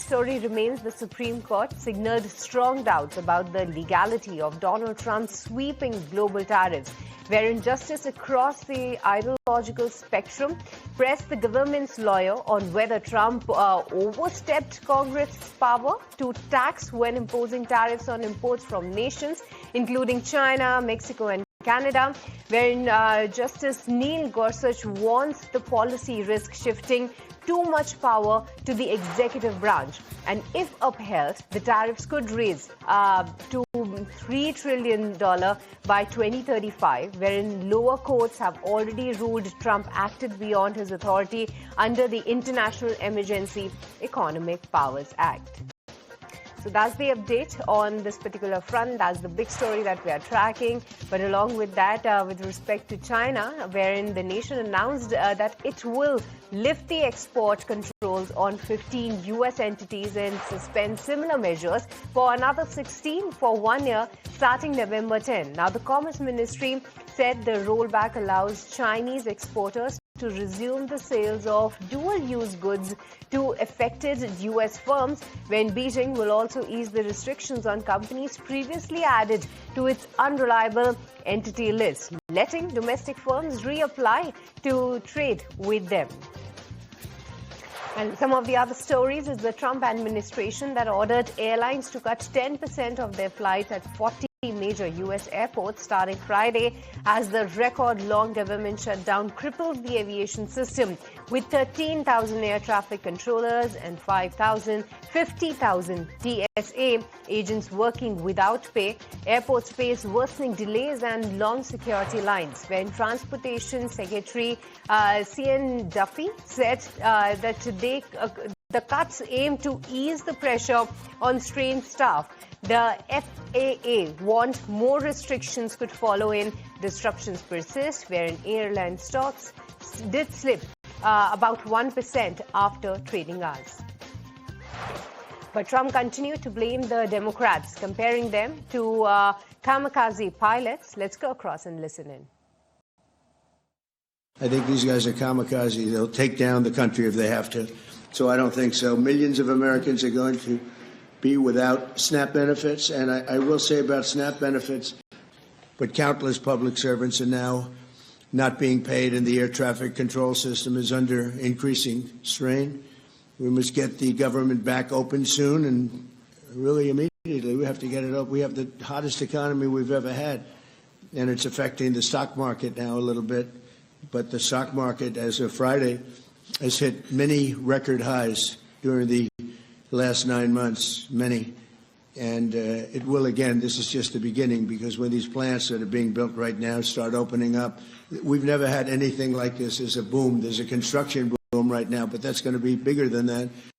story remains the Supreme Court signaled strong doubts about the legality of Donald Trump's sweeping global tariffs, wherein justice across the ideological spectrum pressed the government's lawyer on whether Trump overstepped Congress's power to tax when imposing tariffs on imports from nations including China, Mexico and Canada, wherein Justice Neil Gorsuch warns the policy risk shifting too much power to the executive branch. And if upheld, the tariffs could raise to $3 trillion by 2035, wherein lower courts have already ruled Trump acted beyond his authority under the International Emergency Economic Powers Act. So that's the update on this particular front. That's the big story that we are tracking. But along with that, with respect to China, wherein the nation announced that it will lift the export controls on 15 U.S. entities and suspend similar measures for another 16 for 1 year starting November 10. Now, the Commerce Ministry said the rollback allows Chinese exporters to resume the sales of dual-use goods to affected U.S. firms, when Beijing will also ease the restrictions on companies previously added to its unreliable entity list, letting domestic firms reapply to trade with them. And some of the other stories is the Trump administration that ordered airlines to cut 10% of their flights at 40 major U.S. airports starting Friday as the record-long government shutdown crippled the aviation system, with 13,000 air traffic controllers and 50,000 TSA agents working without pay. Airports face worsening delays and long security lines, when Transportation Secretary C.N. Duffy said that the cuts aim to ease the pressure on strained staff. The FAA warned more restrictions could follow in disruptions persist, wherein airline stocks did slip about 1% after trading hours. But Trump continued to blame the Democrats, comparing them to kamikaze pilots. Let's go across and listen in. I think these guys are kamikaze. They'll take down the country if they have to. So I don't think so. Millions of Americans are going to be without SNAP benefits. And I will say about SNAP benefits, but countless public servants are now not being paid, and the air traffic control system is under increasing strain. We must get the government back open soon, and really immediately. We have to get it up. We have the hottest economy we've ever had, and it's affecting the stock market now a little bit. But the stock market, as of Friday, has hit many record highs during the last 9 months, many. And it will again. This is just the beginning, because when these plants that are being built right now start opening up, we've never had anything like this. There's a boom. There's a construction boom right now, but that's going to be bigger than that.